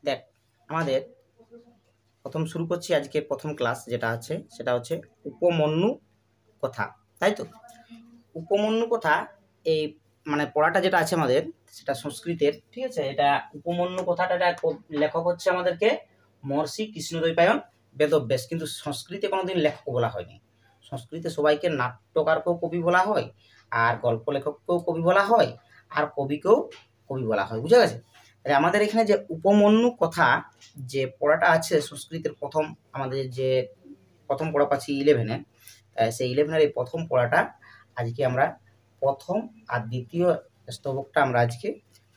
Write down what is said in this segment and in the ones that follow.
দেখ আমাদের প্রথম শুরু করছি আজকের প্রথম ক্লাস যেটা আছে সেটা হচ্ছে উপমন্যু কথা, তাই তো। উপমন্যু কথা এই মানে পড়াটা যেটা আছে আমাদের সেটা সংস্কৃতের, ঠিক আছে। এটা উপমন্যু কথাটা লেখক হচ্ছে আমাদেরকে মহর্ষি কৃষ্ণদ্বৈপায়ন বেদব্যাস, কিন্তু সংস্কৃতে কোনোদিন লেখক বলা হয়নি। সংস্কৃতে সবাইকে নাট্যকারকেও কবি বলা হয়, আর গল্প লেখককেও কবি বলা হয়, আর কবিকেও কবি বলা হয়, বুঝা গেছে। আমাদের এখানে যে উপমন্যু কথা যে পড়াটা আছে সংস্কৃতের প্রথম, আমাদের যে প্রথম পড়া পাচ্ছি 11-এ, সেই 11-এর এই প্রথম পড়াটা আজকে আমরা প্রথম আর দ্বিতীয় স্তবকটা আমরা আজকে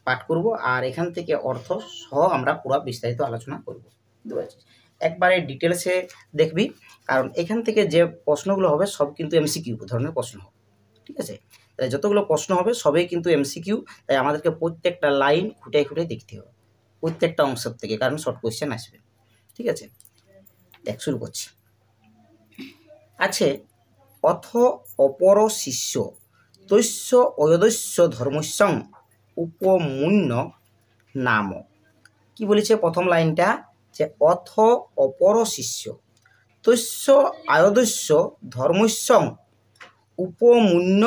পাঠ করব, আর এখান থেকে অর্থ সহ আমরা পুরো বিস্তারিত আলোচনা করব, বুঝতে পারছিস। একবারে ডিটেলসে দেখবি, কারণ এখান থেকে যে প্রশ্নগুলো হবে সব কিন্তু এমসিকিউ ধরনের প্রশ্ন হবে, ঠিক আছে। তাই যতগুলো প্রশ্ন হবে সবই কিন্তু এমসিকিউ, তাই আমাদেরকে প্রত্যেকটা লাইন খুঁটাই খুঁটাই দেখতে হবে প্রত্যেকটা অংশের থেকে, কারণ শর্ট কোয়েশ্চেন আসবে, ঠিক আছে। দেখ শুরু করছি। আছে অথ অপর শিষ্য তৈস্য অয়দস্য ধর্মস্যং উপমূন্য নাম। কি বলেছে প্রথম লাইনটা, যে অথ অপর শিষ্য তৈস্য আয়দস্য ধর্মস্যং উপমূন্য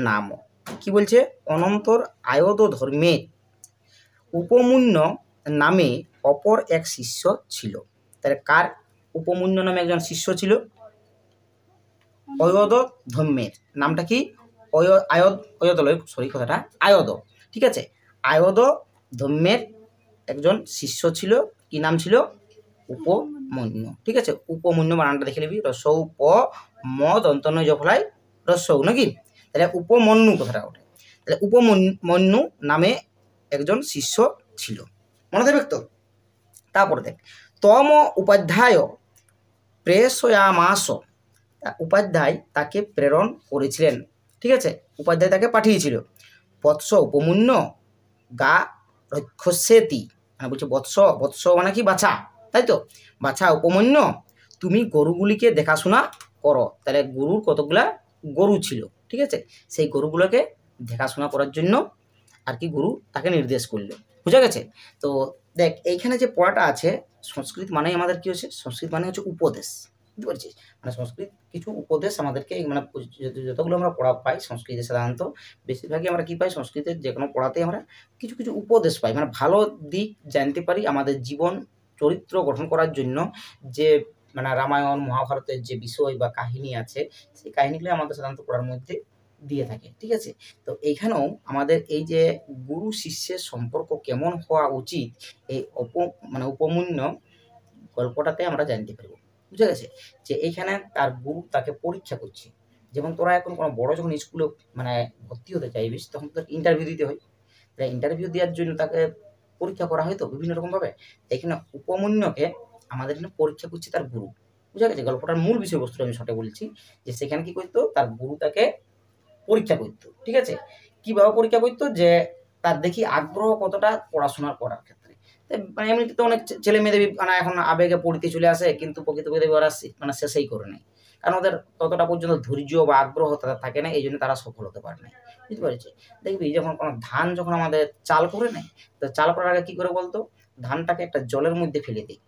নাম। কি বলছে, অনন্তর আয়দ ধর্মের উপমূন্য নামে অপর এক শিষ্য ছিল। তাহলে কার উপমূন্য নামে একজন শিষ্য ছিল? অয়দ ধর্মের। নামটা কি? আয়দ, ঠিক আছে। আয়দ ধর্মের একজন শিষ্য ছিল, কি নাম ছিল? উপমন্যু, ঠিক আছে। উপমন্যু বানানটা দেখে নিবি, রসৌ প ম দন্তনয় জফলায় রসৌ, নাকি? তাহলে উপমন্যু কথাটা ওঠে। তাহলে উপমন্যু নামে একজন শিষ্য ছিল, মনে থাকবে তো। তারপরে দেখ, তম উপাধ্যায় প্রেষয়ামাস, উপাধ্যায় তাকে প্রেরণ করেছিলেন, ঠিক আছে। উপাধ্যায় তাকে পাঠিয়েছিল। বৎস উপমূন্য গা রক্ষসেতি, মানে বলছে বৎস, বৎস মানে কি? বাছা, তাই তো। বাছা উপমূন্য, তুমি গরুগুলিকে দেখাশোনা করো। তাহলে গরুর কতগুলা গরু ছিল, ঠিক আছে। সেই গরুগুলোকে দেখাশোনা করার জন্য আর কি গুরু তাকে নির্দেশ করলো, বুঝা গেছে। তো দেখ এইখানে যে পড়াটা আছে, সংস্কৃত মানে আমাদের কি হচ্ছে, সংস্কৃত মানে হচ্ছে উপদেশ, বুঝতে পারছিস। মানে সংস্কৃত কিছু উপদেশ আমাদেরকে, মানে যতগুলো আমরা পড়া পাই সংস্কৃতে সাধারণত বেশিরভাগই আমরা কি পাই, সংস্কৃতের যে কোনো পড়াতে আমরা কিছু কিছু উপদেশ পাই, মানে ভালো দিক জানতে পারি আমাদের জীবন চরিত্র গঠন করার জন্য। যে মানে রামায়ণ মহাভারতের যে বিষয় বা কাহিনী আছে, সেই কাহিনীগুলো আমাদের সাধারণত পড়ার মধ্যে দিয়ে থাকে, ঠিক আছে। তো এইখানেও আমাদের এই যে গুরু শিষ্যের সম্পর্ক কেমন হওয়া উচিত, এই উপমূন্য গল্পটাতে আমরা জানতে পারবো, বুঝা গেছে। যে এইখানে তার গুরু তাকে পরীক্ষা করছে। যেমন তোরা এখন কোনো বড় যখন স্কুলে মানে ভর্তি হতে চাইবিস, তখন তোর ইন্টারভিউ দিতে হয়। তাই ইন্টারভিউ দেওয়ার জন্য তাকে পরীক্ষা করা হয় তো বিভিন্ন রকমভাবে। এখানে উপমূন্যকে আমাদের এখানে পরীক্ষা করছে তার গুরু, বুঝা গেছে। গল্পটার মূল বিষয়বস্তু আমি শর্টে বলছি, যে সেখানে কি করতো, তার গুরু তাকে পরীক্ষা করতো, ঠিক আছে। কিভাবে পরীক্ষা করতো, যে তার দেখি আগ্রহ কতটা পড়াশোনা করার ক্ষেত্রে। মানে এমনিতে তো অনেক ছেলে মেয়েদের মানে এখন আবেগে পড়তে চলে আসে, কিন্তু প্রকৃতপক্ষে ওরা মানে শেষেই করে নেয়, কারণ ওদের ততটা পর্যন্ত ধৈর্য বা আগ্রহ তাদের থাকে না, এই জন্য তারা সফল হতে পারে না, বুঝতে পারছি। দেখবি যখন কোনো ধান যখন আমাদের চাল করে নেয়, তো চাল করার আগে কি করে বলতো, ধানটাকে একটা জলের মধ্যে ফেলে দিই।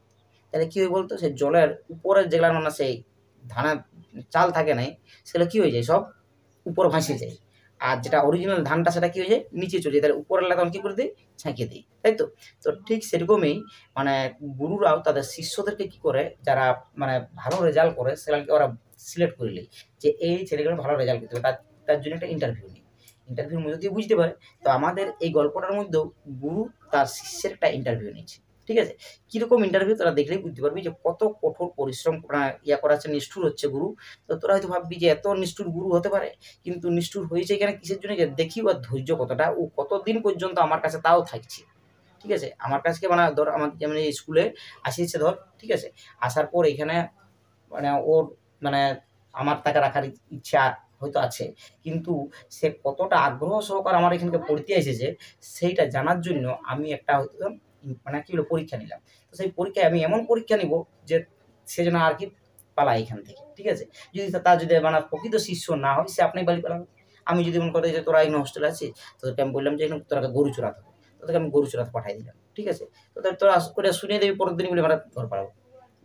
তাহলে কি হয় বলতো, সেই জলের উপরের যেগুলা মানে সেই ধানের চাল থাকে নাই, সেগুলো কি হয়ে যায়, সব উপর ভাসে যায়। আর যেটা অরিজিনাল ধানটা সেটা কি হয়ে যায়, নিচে চলে যায়। তাহলে উপরের তখন কি করে দিই, ছেঁকে দিই, তাই তো। তো ঠিক সেরকমই মানে গুরুরাও তাদের শিষ্যদেরকে কি করে, যারা মানে ভালো রেজাল্ট করে সেগুলোকে ওরা সিলেক্ট করে নেয়, যে এই ছেলেগুলো ভালো রেজাল্ট করতে হবে, তার জন্য একটা ইন্টারভিউ নেই। ইন্টারভিউর মধ্যে দিয়ে বুঝতে পারে। তো আমাদের এই গল্পটার মধ্যেও গুরু তার শিষ্যের একটা ইন্টারভিউ নিচ্ছে, ঠিক আছে। কিরকম ইন্টারভিউ তোরা দেখলেই বুঝতে পারবি যে কত কঠোর পরিশ্রম করা হচ্ছে, নিষ্ঠুর হচ্ছে গুরু। তো তোরা হয়তো ভাববি যে এত নিষ্ঠুর গুরু হতে পারে, কিন্তু নিষ্ঠুর হয়েছে এখানে কিসের জন্য, যে দেখি ওর ধৈর্য কতটা, ও কতদিন পর্যন্ত আমার কাছে তাও থাকছে, ঠিক আছে। আমার কাছে মানে ধর আমার যেমন স্কুলে আসিয়েছে ধর, ঠিক আছে। আসার পর এখানে মানে ওর মানে আমার তাকে রাখার ইচ্ছা হয়তো আছে, কিন্তু সে কতটা আগ্রহ সহকারে আমার এখানকে পড়তে এসেছে সেইটা জানার জন্য আমি একটা হয়তো মানে কি বলে পরীক্ষা নিলাম। তো সেই পরীক্ষায় আমি এমন পরীক্ষা নিব যে সে যেন আর কি পালায় এখান থেকে, ঠিক আছে। যদি তার যদি মানে প্রকৃত শিষ্য না হয়, সে আপনি বাড়ি পালাবে। আমি যদি মনে করি যে তোরা এখানে হোস্টেলে আছিস, তোদেরকে আমি বললাম যে এখানে তোরা গরু চড়াতে হবে, তো তোদেরকে আমি গরু চড়াতে পাঠাই দিলাম, ঠিক আছে। তোরা করে শুনিয়ে দেবি, পরের দিন বলে আমরা ঘর পাড়াবো।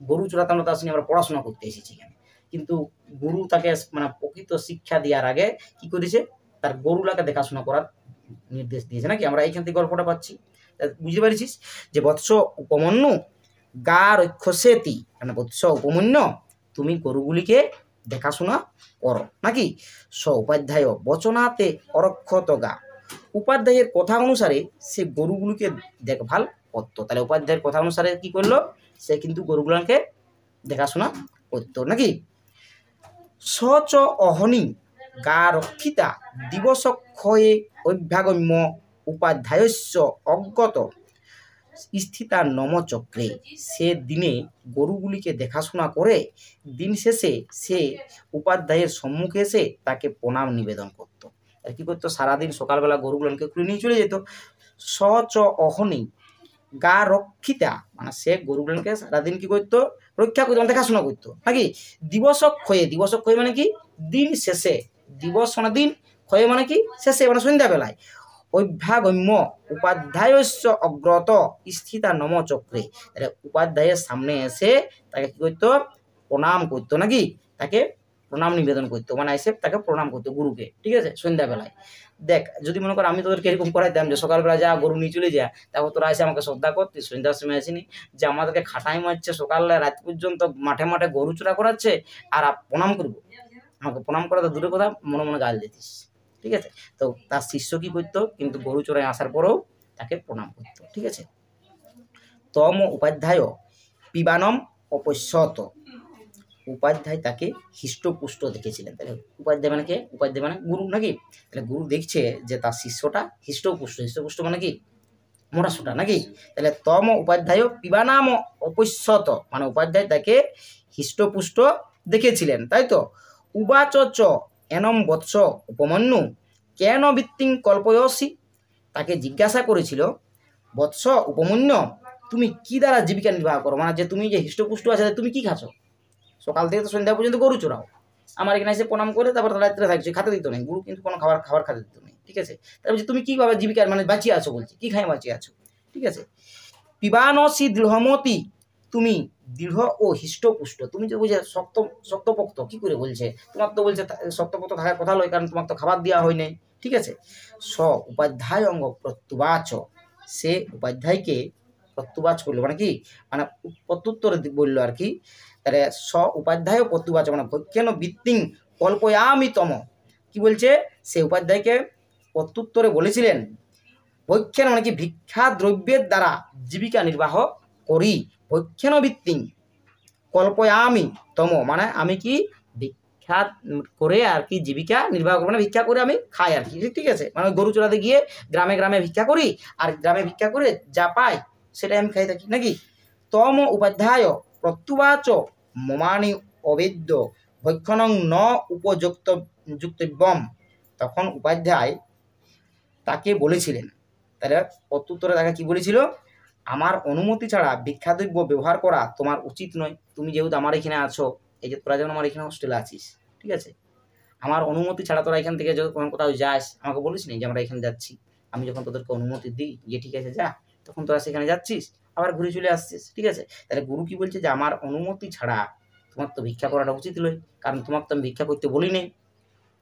গরু চড়াতে আমরা তো আসিনি, আমরা পড়াশোনা করতে এসেছি এখানে। কিন্তু গুরু তাকে মানে প্রকৃত শিক্ষা দেওয়ার আগে কি করেছে, তার গরুলাকে দেখাশোনা করার নির্দেশ দিয়েছে নাকি। আমরা এইখান থেকে গল্পটা পাচ্ছি, বুঝতে পারছিস যে বৎস উপমন্যু গা রক্ষসেতি, মানে বৎস উপমন্য তুমি গরুগুলিকে দেখাশোনা করো নাকি। স উপাধ্যায় বচনাতে অরক্ষত গা, উপাধ্যায়ের কথা অনুসারে সে গরুগুলিকে দেখভাল করতো। তাহলে উপাধ্যায়ের কথা অনুসারে কি করলো, সে কিন্তু গরুগুলোকে দেখাশোনা করতো নাকি। সচ অহনি গা রক্ষিতা দিবসক্ষয়ে অভ্যাগম্য উপাধ্যায়স্য অজ্ঞত স্থিতা নমচক্রে, সে দিনে গরুগুলিকে দেখাশোনা করে দিন শেষে সে উপাধ্যায়ের সম্মুখে এসে তাকে প্রণাম নিবেদন করত। আর কি করতো, সারাদিন সকালবেলা গরুগুলোকে খুলে নিয়ে চলে যেত। সচ অহনি গা রক্ষিতা, মানে সে গরুগুলোকে সারাদিন কি করতো, রক্ষা করতো, মানে দেখাশোনা করতো নাকি। দিবসক্ষয়ে, দিবসক্ষয়ে মানে কি, দিন শেষে, দিবস মানে দিন, ক্ষয়ে মানে কি, শেষে মানে সন্ধ্যাবেলায়। অভ্যাগম্য উপাধ্যায়স্য অগ্রত স্থিতা নমচক্রে, উপাধ্যায়ের সামনে এসে তাকে কি করতো, প্রণাম করতো নাকি, তাকে প্রণাম নিবেদন করতো, মানে এসে তাকে প্রণাম করতো গুরুকে, ঠিক আছে, সন্ধ্যাবেলায়। দেখ যদি মনে কর আমি তোদেরকে এরকম করাইতাম যে সকালবেলা যা গরু নিয়ে চলে যা, তারপর তোরা এসে আমাকে শ্রদ্ধা করতিস, সন্ধ্যার সময় আসিনি, যে আমাদেরকে খাটাই মারছে সকালে রাত পর্যন্ত মাঠে মাঠে গরু চোরা করাচ্ছে, আর প্রণাম করবো, আমাকে প্রণাম করা তো দূরের কথা, মনে মনে গাল দিতিস, ঠিক আছে। তো তার শিষ্য কি করতো, কিন্তু গরু চোরায় আসার পরেও তাকে প্রণাম করতো, ঠিক আছে। তম উপাধ্যায় পিবানম অপশ্যত, উপাধ্যায় তাকে হৃষ্টপুষ্ট দেখেছিলেন। তাহলে উপাধ্যায় মানে কে, উপাধ্যায় মানে গুরু নাকি। তাহলে গুরু দেখছে যে তার শিষ্যটা হৃষ্টপুষ্ট, হৃষ্টপুষ্ট মানে কি, মোটাসোটা নাকি। তাহলে তম উপাধ্যায় পিবানাম অপশ্যত, মানে উপাধ্যায় তাকে হৃষ্টপুষ্ট দেখেছিলেন, তাই তো। উবাচ চ এনম বৎস উপমন্যু কেন বৃত্তিং কল্পয়সি, তাকে জিজ্ঞাসা করেছিল, বৎস উপমন্য তুমি কি দ্বারা জীবিকা নির্বাহ করো, মানে যে তুমি যে হৃষ্টপুষ্ট আছে তুমি কি খাচ্ছ, সকাল থেকে তো সন্ধ্যা পর্যন্ত গরু চড়াও, আমার এখানে এসে প্রণাম করে তারপর রাত্রে থাকছে, খাতে দিত নেই, গুরু কিন্তু কোনো খাবার খাতে দিত নেই, ঠিক আছে। তারপর তুমি কীভাবে জীবিকার মানে বাঁচিয়ে আছো, বলছি কি খাই বাঁচিয়ে আছো, ঠিক আছে। পিবানসি দৃঢ়মতি, তুমি দৃঢ় ও হৃষ্টপুষ্ট, তুমি যে বলছে শক্তপোক্ত, কি করে বলছে, তোমার তো বলছে শক্তপোক্ত থাকার কথা নয়, কারণ তোমার তো খাবার দেওয়া হয় নাই, ঠিক আছে। স উপাধ্যায় অঙ্গ প্রত্যুবাচ, সে উপাধ্যায়কে প্রত্যুবাচ করলো, মানে কি, মানে প্রত্যুত্তর বললো আর কি। তাহলে স উপাধ্যায় প্রত্যুবাচ মানে কেন বৃত্তিং কল্পয়ামি তম, কি বলছে, সে উপাধ্যায়কে প্রত্যুত্তরে বলেছিলেন, ভৈক্ষেন মানে কি, ভিক্ষা দ্রব্যের দ্বারা জীবিকা নির্বাহ করি, ভৈক্ষেন বৃত্তিং কল্পয়ামি তম, মানে আমি কি ভিক্ষা করে আর কি জীবিকা নির্বাহ করবো, মানে ভিক্ষা করে আমি খাই আর কি, ঠিক আছে। মানে গরু চড়াতে গিয়ে গ্রামে গ্রামে ভিক্ষা করি, আর গ্রামে ভিক্ষা করে যা পাই সেটাই আমি খাই থাকি নাকি। তম উপাধ্যায় প্রত্যুবাচ মমানি অবেদ্য ভক্ষণং ন উপযুক্ত যুক্তব্যম, তখন উপাধ্যায় তাকে বলেছিলেন, তাহলে প্রত্যুত্তরে তাকে কি বলেছিল, আমার অনুমতি ছাড়া ভিক্ষাদ্রব্য ব্যবহার করা তোমার উচিত নয়, তুমি যেহেতু আমার এখানে আছো, এই যে তোরা যেমন আমার এখানে হোস্টেলে আছিস, ঠিক আছে, আমার অনুমতি ছাড়া তোরা এখান থেকে যখন কোথাও যাস আমাকে বলিস নি যে আমরা এখানে যাচ্ছি, আমি যখন তোদেরকে অনুমতি দিই যে ঠিক আছে যা, তখন তোরা সেখানে যাচ্ছিস, আবার ঘুরে চলে আসছিস, ঠিক আছে। তাহলে গুরু কি বলছে, যে আমার অনুমতি ছাড়া তোমার তো ভিক্ষা করাটা উচিত নয়, কারণ তোমাকে তো আমি ভিক্ষা করতে বলি নেই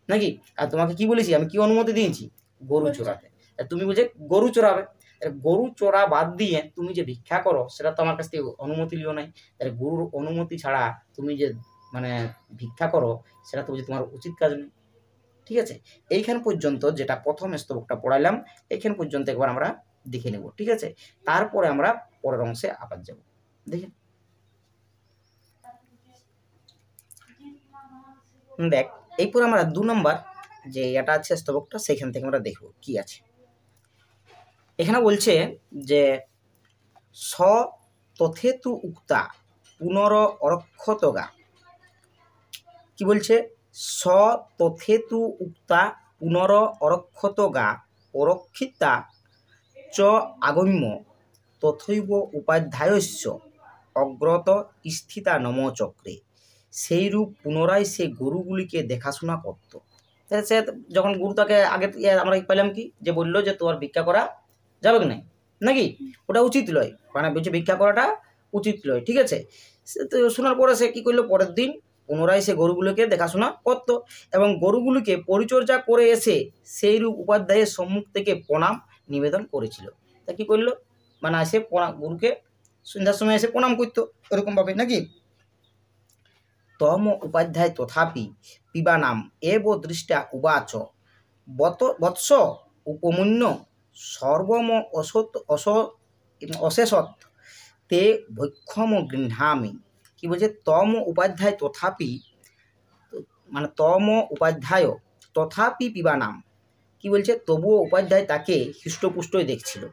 নাকি, আর তোমাকে কি বলেছি, আমি কি অনুমতি দিয়েছি, গরু চড়াতে, তুমি বলছে গরু চড়াবে, গরু চড়া বাদ দিয়ে তুমি যে ভিক্ষা করো সেটা তো আমার কাছ থেকে অনুমতি লিও নাই, তাহলে গুরুর অনুমতি ছাড়া তুমি যে মানে ভিক্ষা করো সেটা তো বলছি তোমার উচিত কাজ নেই, ঠিক আছে। এইখান পর্যন্ত যেটা প্রথম স্তবকটা পড়াইলাম, এইখান পর্যন্ত একবার আমরা দেখে নেব, ঠিক আছে। তারপরে আমরা পরের অংশে আবার যাব, দেখে দেখ। এরপর আমরা 2 নম্বর যে এটা আছে স্তবকটা, সেখান থেকে আমরা দেখব কি আছে। এখানে বলছে যে স তথেতু উক্তা পুনর অরক্ষতগা, কি বলছে, স তথেতু উক্তা পুনর অরক্ষতগা অরক্ষিতা চ আগম্য তথৈব উপাধ্যায়স্য অগ্রত স্থিতা নমচক্রে, সেইরূপ পুনরায় সে গরুগুলিকে দেখাশোনা করত। সে যখন গুরু তাকে আগে আমরা পেলাম কি, যে বললো যে তোমার ভিক্ষা করা যাবে না নাকি? ওটা উচিত নয়, মানে বলছে ভিক্ষা করাটা উচিত নয়, ঠিক আছে। সে তো শোনার পরে সে কী করলো, পরের দিন পুনরায় সে গরুগুলোকে দেখাশোনা করতো এবং গরুগুলিকে পরিচর্যা করে এসে সেইরূপ উপাধ্যায়ের সম্মুখ থেকে প্রণাম নিবেদন করেছিল। তা কী করলো, মানে এসে গরুকে সন্ধ্যার সময় এসে প্রণাম করতো এরকমভাবে নাকি। তম উপাধ্যায় তথাপি পিবানাম এব দৃষ্টা উবাচ বৎস উপমূন্য সর্বম অশেষত তে ভক্ষম গৃহামি। কি বলছে, তম উপাধ্যায় তথাপি, মানে তম উপাধ্যায় তথাপি পিবানাম, কি বলছে, তবুও উপাধ্যায় তাকে হৃষ্টপুষ্টই দেখছিল।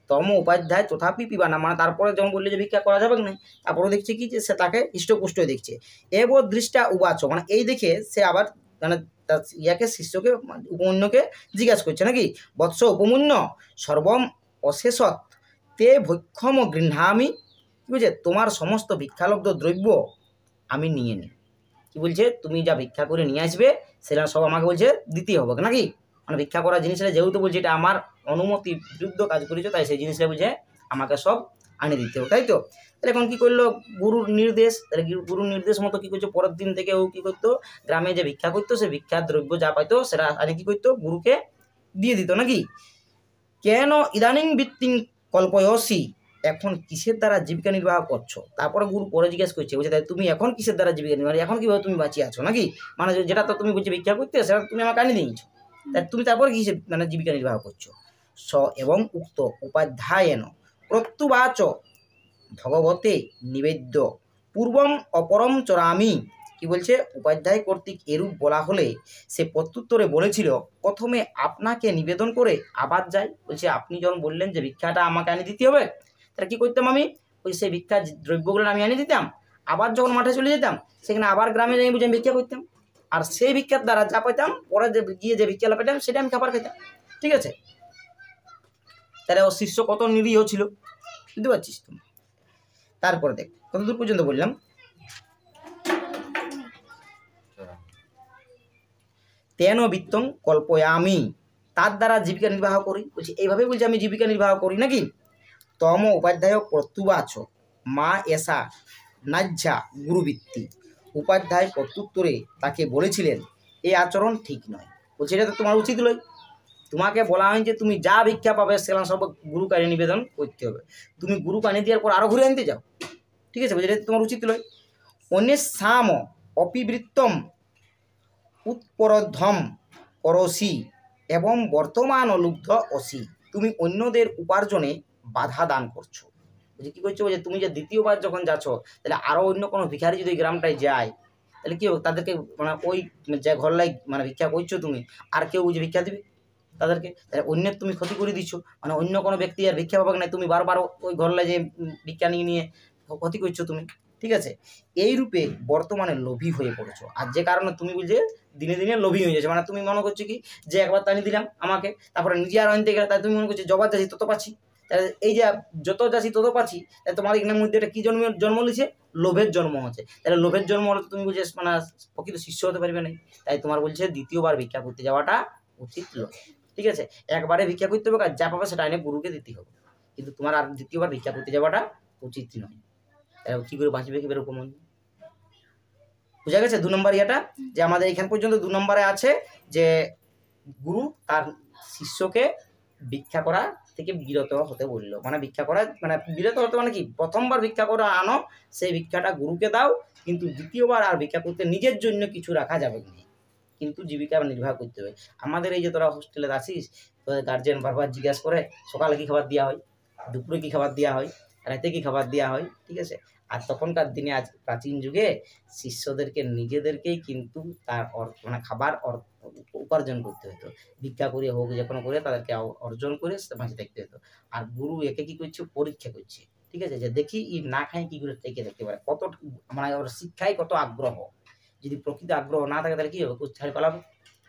তম উপাধ্যায় তথাপি পিবানাম, মানে তারপরে যেমন বললে যে ভিক্ষা করা যাবে না, তারপরে দেখছে কি যে সে তাকে হৃষ্টপুষ্টই দেখছে। এব দৃষ্টা উবাচ, মানে এই দেখে সে আবার মানে তার ইয়াকে শিষ্যকে উপমন্যুকে জিজ্ঞাসা করছে নাকি, বৎস উপমন্য সর্বম অশেষত তে ভক্ষম গৃহামি, কি বলছে, তোমার সমস্ত ভিক্ষালব্ধ দ্রব্য আমি নিয়ে নিই। কি বলছে, তুমি যা ভিক্ষা করে নিয়ে আসবে সেটা সব আমাকে বলছে দিতে হবে নাকি, মানে ভিক্ষা করা জিনিসটা যেহেতু বলছে এটা আমার অনুমতি বিরুদ্ধ কাজ করেছো, তাই সেই জিনিসটা বুঝে আমাকে সব আনে দিতে হবে, তাই তো। তাহলে এখন কী করলো, গুরুর নির্দেশ, তাহলে গুরুর নির্দেশ মতো কী করছো, পরের দিন থেকে ও কী করতো, গ্রামে যে ভিক্ষা করতো সে ভিক্ষার দ্রব্য যা পাইতো সেটা আনে কী করতো, গুরুকে দিয়ে দিত নাকি। কেন ইদানিং বৃত্তিং কল্পয়সী, এখন কিসের দ্বারা জীবিকা নির্বাহ করছো। তারপরে গুরু পরে জিজ্ঞেস করছে, বলছে তাই তুমি এখন কিসের দ্বারা জীবিকা নির্বাহ, এখন কীভাবে তুমি বাঁচিয়ে আছো নাকি, মানে যেটা তো তুমি বলছো ভিক্ষা করতে সেটা তুমি আমাকে আনি দিয়েছো, তাই তুমি তারপরে কিসে মানে জীবিকা নির্বাহ করছো। স এবং উক্ত উপাধ্যায়েন প্রত্যুবাচ ভগবতে নিবেদ্য পূর্বম অপরম চরামি, কি বলছে, উপাধ্যায় কর্তৃক এরূপ বলা হলে সে প্রত্যুত্তরে বলেছিল, প্রথমে আপনাকে নিবেদন করে আবার যাই। বলছে আপনি যখন বললেন যে ভিক্ষাটা আমাকে আনি দিতে হবে, তাহলে কী করতাম আমি, ওই সেই ভিক্ষার দ্রব্যগুলো আমি আনি দিতাম, আবার যখন মাঠে চলে যেতাম সেখানে আবার গ্রামে যাই বুঝে আমি ভিক্ষা করতাম, আর সেই ভিক্ষার দ্বারা যা পেতাম পরে যে গিয়ে যে ভিক্ষা পেতাম সেটা আমি খাবার খেতাম, ঠিক আছে। তাহলে ও শিষ্য কত নিরীহ ছিল, বুঝতে পারছিস তুমি। তারপরে দেখ কতদূর পর্যন্ত বললাম, তেন বৃত্তং কল্পয়ামি, তার দ্বারা জীবিকা নির্বাহ করি। বলছি এইভাবে বলছি আমি জীবিকা নির্বাহ করি নাকি। তম উপাধ্যায় প্রত্যুবাচ মা এসা নাজ্ঝা গুরুবৃত্তি, উপাধ্যায় প্রত্যুত্তরে তাকে বলেছিলেন এই আচরণ ঠিক নয়। বলছি এটা তো তোমার উচিত নয়, তোমাকে বলা হয়েছে তুমি যা ভিক্ষা পাবে সেগুলো সব গুরুকে আনি নিবেদন করতে হবে, তুমি গুরুকে আনি দেওয়ার পর আরও ঘুরে আনতে যাও, ঠিক আছে, বলছি এটা তোমার উচিত নয়। অন্যের সাম অপিবৃত্তম উৎপরধ্বম করসি এবং বর্তমান অলুব্ধ অসি, তুমি অন্যদের উপার্জনে বাধা দান করছো। বলছি কী করছো, বলছে তুমি যে দ্বিতীয়বার যখন যাচ্ছ তাহলে আরও অন্য কোনো ভিখারি যদি গ্রামটায় যায় তাহলে কী হবে, তাদেরকে মানে ওই যে ঘরলাই মানে ভিক্ষা করছো তুমি, আর কেউ যে ভিক্ষা দিবে তাদেরকে, তাহলে অন্যের তুমি ক্ষতি করে দিচ্ছ, মানে অন্য কোনো ব্যক্তি আর ভিক্ষা পাবে না, তুমি বারবার ওই ঘরলাই যে ভিক্ষা নিয়ে নিয়ে ক্ষতি করছো তুমি, ঠিক আছে। এই রূপে বর্তমানে লোভী হয়ে পড়েছো, আর যে কারণে তুমি বুঝে দিনে দিনে লোভী হয়ে যাচ্ছে, মানে তুমি মনে করছো কি যে একবার টানি দিলাম আমাকে, তারপরে নিজে আর আনতে গেলে তাই তুমি মনে করছো যবার যাচ্ছি তত পাচ্ছি, তাহলে এই যে যত যাচ্ছি তত পাচ্ছি, তাহলে তোমার এখানের মধ্যে এটা কী জন্ম নিয়েছে, লোভের জন্ম হচ্ছে। তাহলে লোভের জন্ম হলে তুমি বুঝে মানে প্রকৃত শিষ্য হতে পারবে না, তাই তোমার বলছে দ্বিতীয়বার ভিক্ষা করতে যাওয়াটা উচিত নয়, ঠিক আছে। একবারে ভিক্ষা করতে হবে, আর যা পাবে সেটা এনে গুরুকে দিতে হবে, কিন্তু তোমার আর দ্বিতীয়বার ভিক্ষা করতে যাওয়াটা উচিত নয়। কী করে বাঁচবে কী বেরোকম, বুঝা গেছে। 2 নম্বর ইয়েটা যে আমাদের এখান পর্যন্ত 2 নম্বরে আছে যে গুরু তার শিষ্যকে ভিক্ষা করা থেকে বিরত হতে বলল, মানে ভিক্ষা করা মানে বিরত হতে মানে কি, প্রথমবার ভিক্ষা করা আনো সেই ভিক্ষাটা গুরুকে দাও, কিন্তু দ্বিতীয়বার আর ভিক্ষা করতে নিজের জন্য কিছু রাখা যাবে না, কিন্তু জীবিকা নির্বাহ করতে হবে। আমাদের এই যে তোরা হোস্টেলে আসিস, তোদের গার্জেন বারবার জিজ্ঞাসা করে সকালে কী খাবার দেওয়া হয়, দুপুরে কী খাবার দেওয়া হয়, রাতে কী খাবার দেওয়া হয়, ঠিক আছে। আর তখনকার দিনে আজ প্রাচীন যুগে শিষ্যদেরকে নিজেদেরকেই কিন্তু তার মানে খাবার উপার্জন করতে হতো, ভিক্ষা করে হোক যে কোনো করে তাদেরকে অর্জন করে বাঁচে থাকতে হতো। আর গুরু একে কী করছে, পরীক্ষা করছে, ঠিক আছে, যে দেখি ই না খাই কী করে টেকে থাকতে পারে, কত মানে ওর শিক্ষায় কত আগ্রহ। যদি প্রকৃত আগ্রহ না থাকে তাহলে কী হবে, ছাড়ি পালাবে,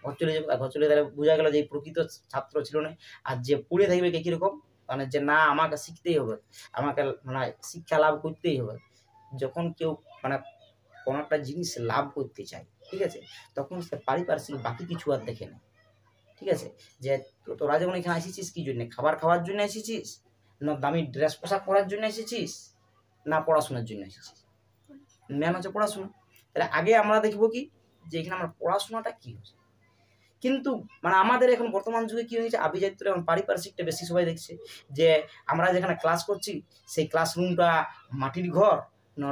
ঘর চলে যাবে, আর ঘর চলে তাহলে বোঝা গেল যে প্রকৃত ছাত্র ছিল না। আর যে পড়ে থাকবে কে কীরকম, মানে যে না আমাকে শিখতেই হবে, আমাকে মানে শিক্ষা লাভ করতেই হবে। যখন কেউ মানে কোনো একটা জিনিস লাভ করতে চায়, ঠিক আছে, তখন সে পারিপার্শ্বিক বাকি কিছু আর দেখে না, ঠিক আছে, যে তোরা যেমন এখানে এসেছিস কী জন্যে, খাবার খাওয়ার জন্য এসেছিস, না দামি ড্রেস পোশাক পরার জন্য এসেছিস, না পড়াশোনার জন্য এসেছিস? মেন হচ্ছে পড়াশোনা। তাহলে আগে আমরা দেখব কি যে এখানে আমার পড়াশোনাটা কী হচ্ছে। কিন্তু মানে আমাদের এখন বর্তমান যুগে কী হয়েছে, আভিজাত্যটা এবং পারিপার্শ্বিকটা বেশি সবাই দেখছে, যে আমরা যেখানে ক্লাস করছি সেই ক্লাসরুমটা মাটির ঘর না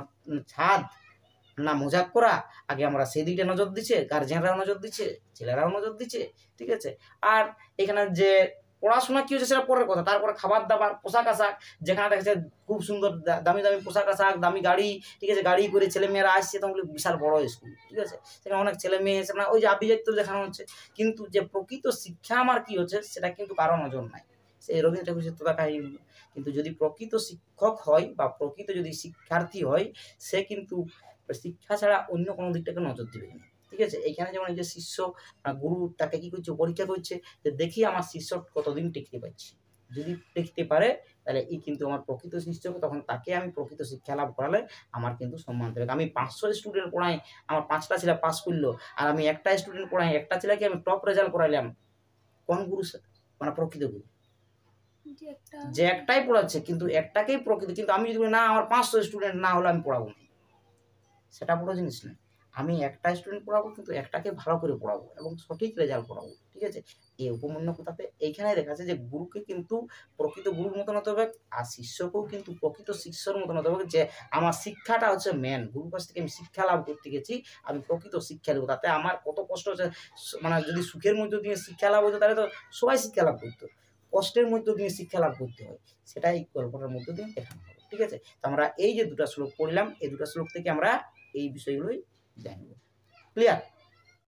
ছাদ না মজাক করা, আগে আমরা সেই দিকটা নজর দিচ্ছে, গার্জিয়ানরাও নজর দিচ্ছে, ছেলেরাও নজর দিচ্ছে, ঠিক আছে। আর এখানে যে পড়াশোনা কী হচ্ছে সেটা পরের কথা, তারপরে খাবার দাবার পোশাক আশাক, যেখানে দেখা যাচ্ছে খুব সুন্দর দামি দামি পোশাক আশাক, দামি গাড়ি, ঠিক আছে, গাড়ি করে ছেলে মেয়েরা আসছে, তখন বিশাল বড় স্কুল, ঠিক আছে, সেখানে অনেক ছেলে মেয়ে এসে ওই যে আভিজাত্য দেখানো হচ্ছে। কিন্তু যে প্রকৃত শিক্ষা আমার কী হচ্ছে সেটা কিন্তু কারো নজর নাই, সেই রবীন্দ্র ঠাকুর তোতা কাহিনী। কিন্তু যদি প্রকৃত শিক্ষক হয় বা প্রকৃত যদি শিক্ষার্থী হয়, সে কিন্তু শিক্ষা ছাড়া অন্য কোনো দিকটাকে নজর দেবে না, ঠিক আছে। এইখানে যেমন এই যে শিষ্য গুরু তাকে কি করছে, পরীক্ষা করছে, যে দেখি আমার শিষ্য কতদিন টিকতে পারছি, যদি টিকতে পারে তাহলে এই কিন্তু আমার প্রকৃত শিষ্যকে, তখন তাকে আমি প্রকৃত শিক্ষা লাভ করালে আমার কিন্তু সম্মান দেবে। আমি 500 স্টুডেন্ট পড়াই, আমার 5টা ছেলে পাস করলো, আর আমি একটা স্টুডেন্ট পড়াই, একটা ছেলেকে আমি টপ রেজাল্ট করাইলাম, কোন গুরু মানে প্রকৃত গুরু? যে একটাই পড়াচ্ছে, কিন্তু একটাকেই প্রকৃত। কিন্তু আমি যদি না আমার 500 স্টুডেন্ট না হলে আমি পড়াবো না, সেটা বড় জিনিস নয়। আমি একটা স্টুডেন্ট পড়াবো, কিন্তু একটাকে ভালো করে পড়াবো এবং সঠিক রেজাল্ট করাবো, ঠিক আছে। এই উপমান্য কথাতে এইখানে দেখা যাচ্ছে যে গুরুকে কিন্তু প্রকৃত গুরুর মতন হতে হবে, আর শিষ্যকেও কিন্তু প্রকৃত শিষ্যর মতন হতে হবে, যে আমার শিক্ষাটা হচ্ছে মেন, গুরুর কাছ থেকে আমি শিক্ষা লাভ করতে গেছি, আমি প্রকৃত শিক্ষা দেবো। তাতে আমার কত কষ্ট হচ্ছে, মানে যদি সুখের মধ্যে দিয়ে শিক্ষা লাভ হতো তাহলে তো সবাই শিক্ষা লাভ করতো, কষ্টের মধ্যে দিয়ে শিক্ষা লাভ করতে হয়, সেটাই গল্পটার মধ্যে দিয়ে দেখানো হবে, ঠিক আছে। তো আমরা এই যে দুটা শ্লোক পড়লাম, এই দুটা শ্লোক থেকে আমরা এই বিষয়গুলোই জানব। ক্লিয়ার?